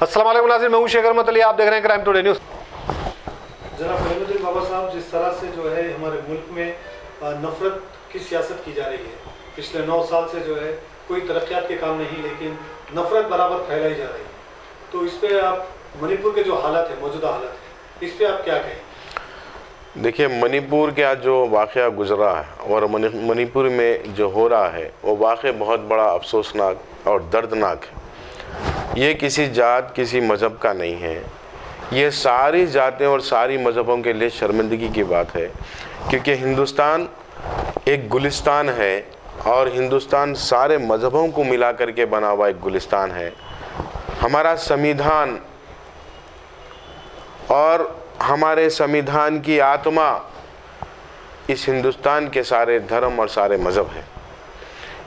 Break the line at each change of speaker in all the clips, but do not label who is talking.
अस्सलाम वालेकुम नाज़रीन, मैं हूं शेख अहमद अली, आप देख रहे हैं क्राइम टुडे न्यूज़।
जनाब फरीमुद्दीन बाबा साहब, जिस तरह से जो है हमारे मुल्क में नफरत की सियासत की जा रही है, पिछले 9 साल से जो है कोई तरक्यात के काम नहीं, लेकिन नफरत बराबर फैलाई जा रही है। तो इस पर आप मणिपुर के जो हालत है, मौजूदा हालत है, इस पर आप क्या कहें?
देखिए, मणिपुर का जो वाक़या गुजरा है और मणिपुर में जो हो रहा है वो वाक़ई बहुत बड़ा अफसोसनाक और दर्दनाक है। ये किसी जात, किसी मज़हब का नहीं है, ये सारी जातें और सारी मज़हबों के लिए शर्मिंदगी की बात है, क्योंकि हिंदुस्तान एक गुलिस्तान है और हिंदुस्तान सारे मज़हबों को मिला करके बना हुआ एक गुलिस्तान है। हमारा संविधान और हमारे संविधान की आत्मा इस हिंदुस्तान के सारे धर्म और सारे मज़हब हैं,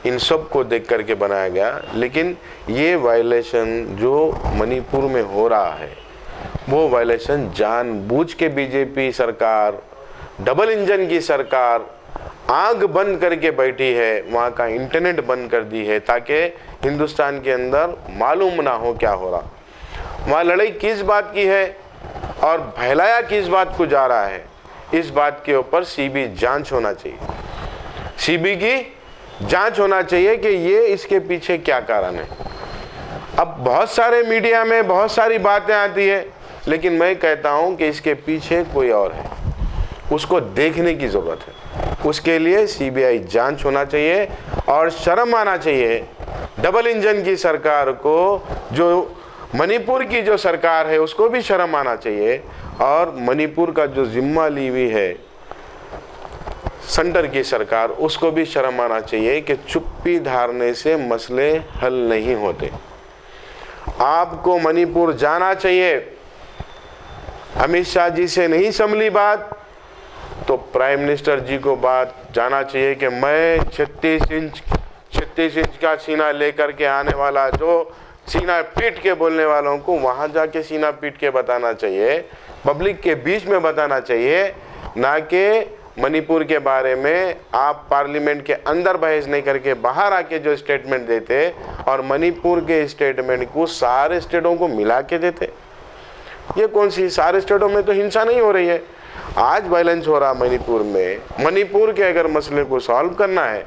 इन सब को देख करके बनाया गया। लेकिन ये वायलेशन जो मणिपुर में हो रहा है वो वायलेशन जानबूझ के बीजेपी सरकार, डबल इंजन की सरकार आग बंद करके बैठी है, वहाँ का इंटरनेट बंद कर दी है ताकि हिंदुस्तान के अंदर मालूम ना हो क्या हो रहा, वहाँ लड़ाई किस बात की है और फैलाया किस बात को जा रहा है। इस बात के ऊपर सीबी जांच होना चाहिए, सीबी की जांच होना चाहिए कि ये इसके पीछे क्या कारण है। अब बहुत सारे मीडिया में बहुत सारी बातें आती है, लेकिन मैं कहता हूं कि इसके पीछे कोई और है, उसको देखने की ज़रूरत है। उसके लिए सीबीआई जांच होना चाहिए और शर्म आना चाहिए डबल इंजन की सरकार को, जो मणिपुर की जो सरकार है उसको भी शर्म आना चाहिए, और मणिपुर का जो जिम्मा ली हुई है सेंटर की सरकार, उसको भी शर्म आना चाहिए कि चुप्पी धारने से मसले हल नहीं होते। आपको मणिपुर जाना चाहिए। अमित शाह जी से नहीं संभली बात तो प्राइम मिनिस्टर जी को बात जाना चाहिए कि मैं 36 इंच का सीना लेकर के आने वाला, जो सीना पीट के बोलने वालों को वहाँ जाके सीना पीट के बताना चाहिए, पब्लिक के बीच में बताना चाहिए, ना कि मणिपुर के बारे में आप पार्लियामेंट के अंदर बहस नहीं करके बाहर आके जो स्टेटमेंट देते और मणिपुर के स्टेटमेंट को सारे स्टेटों को मिला के देते। ये कौन सी, सारे स्टेटों में तो हिंसा नहीं हो रही है, आज वायलेंस हो रहा मणिपुर में। मणिपुर के अगर मसले को सॉल्व करना है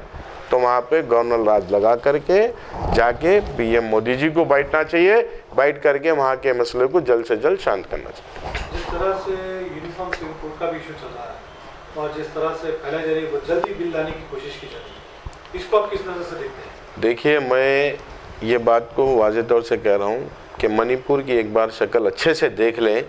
तो वहाँ पे गवर्नर राज लगा करके जाके पीएम मोदी जी को बैठना चाहिए, बैठ करके वहाँ के मसले को जल्द से जल्द शांत करना चाहिए।
जिस तरह से यूनिफॉर्म सिविल कोड का भी इशू चल रहा है और जिस तरह से फैलाई जा रही है, वो जल्दी बिल लाने की कोशिश की जा रही है, इसको आप किस नज़र से देखते हैं?
देखिए, मैं ये बात को वाज़ेह तौर से कह रहा हूँ कि मणिपुर की एक बार शक्ल अच्छे से देख लें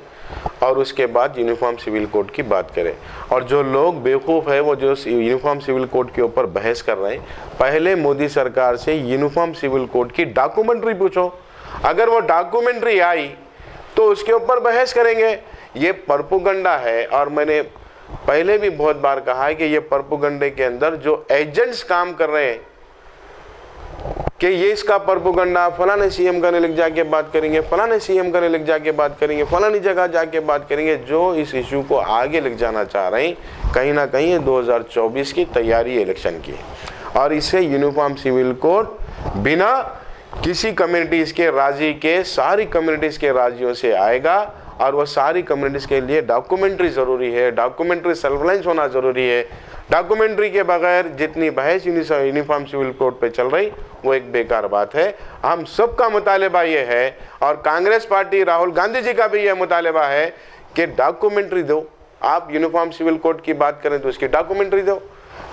और उसके बाद यूनिफॉर्म सिविल कोड की बात करें। और जो लोग बेवकूफ़ है वो जो यूनिफॉर्म सिविल कोड के ऊपर बहस कर रहे हैं, पहले मोदी सरकार से यूनिफॉर्म सिविल कोड की डॉक्यूमेंट्री पूछो, अगर वो डॉक्यूमेंट्री आई तो उसके ऊपर बहस करेंगे। ये प्रोपेगेंडा है, और मैंने पहले भी बहुत बार कहा है कि ये प्रोपेगेंडे के अंदर जो एजेंट्स काम कर रहे हैं कि ये इसका प्रोपेगेंडा फलाने सीएम का लिख जाके बात करेंगे, फलाने सीएम का लिख जाके बात करेंगे, फलानी जगह जाके बात करेंगे, जो इस इशू को आगे लिख जाना चाह रहे हैं, कहीं ना कहीं ये 2024 की तैयारी इलेक्शन की है। और इससे यूनिफॉर्म सिविल कोड बिना किसी कम्युनिटीज़ के राजी के, सारी कम्युनिटीज़ के राजियों से आएगा, और वो सारी कम्युनिटीज़ के लिए डॉक्यूमेंट्री ज़रूरी है, डॉक्यूमेंट्री सर्वेलेंस होना ज़रूरी है। डॉक्यूमेंट्री के बगैर जितनी बहस यूनिफॉर्म सिविल कोड पे चल रही वो एक बेकार बात है। हम सबका मुतालिबा ये है, और कांग्रेस पार्टी, राहुल गांधी जी का भी ये मुतालिबा है कि डॉक्यूमेंट्री दो। आप यूनिफॉर्म सिविल कोड की बात करें तो उसकी डॉक्यूमेंट्री दो।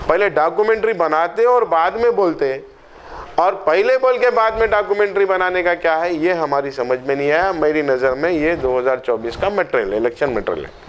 पहले डॉक्यूमेंट्री बनाते और बाद में बोलते, और पहले बोल के बाद में डॉक्यूमेंट्री बनाने का क्या है, ये हमारी समझ में नहीं आया। मेरी नज़र में ये 2024 का मटेरियल, इलेक्शन मटेरियल है।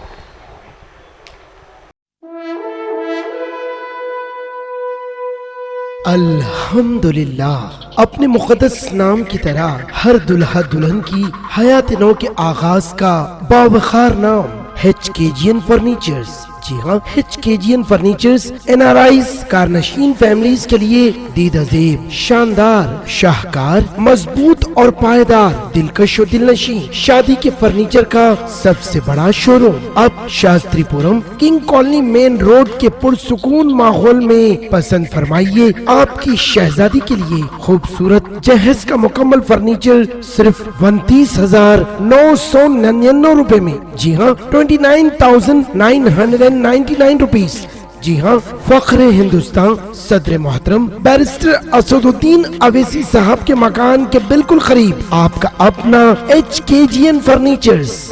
अल्हम्दुलिल्लाह, अपने मुक़द्दस नाम की तरह हर दुल्हा दुल्हन की हयात नौ के आगाज का बावखार नाम HKGN फर्नीचर्स। जी हाँ, HKGN फर्नीचर्स NRIs कारनशीन फैमिलीज के लिए दीदाजेब, शानदार, शाहकार, मजबूत और पायदार, दिलकश और दिलनशीं शादी के फर्नीचर का सबसे बड़ा शोरूम अब Shastripuram king colony main road के पुरसुकून माहौल में। पसंद फरमाइए आपकी शहजादी के लिए खूबसूरत जहेज का मुकम्मल फर्नीचर सिर्फ 29,999 रुपए में। जी हाँ, 29,999 रुपीज। जी हाँ, फख्र हिंदुस्तान सदर मोहतरम बैरिस्टर असदुद्दीन अवैसी साहब के मकान के बिल्कुल करीब आपका अपना HKGN फर्नीचर्स।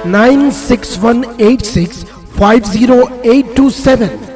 9618650827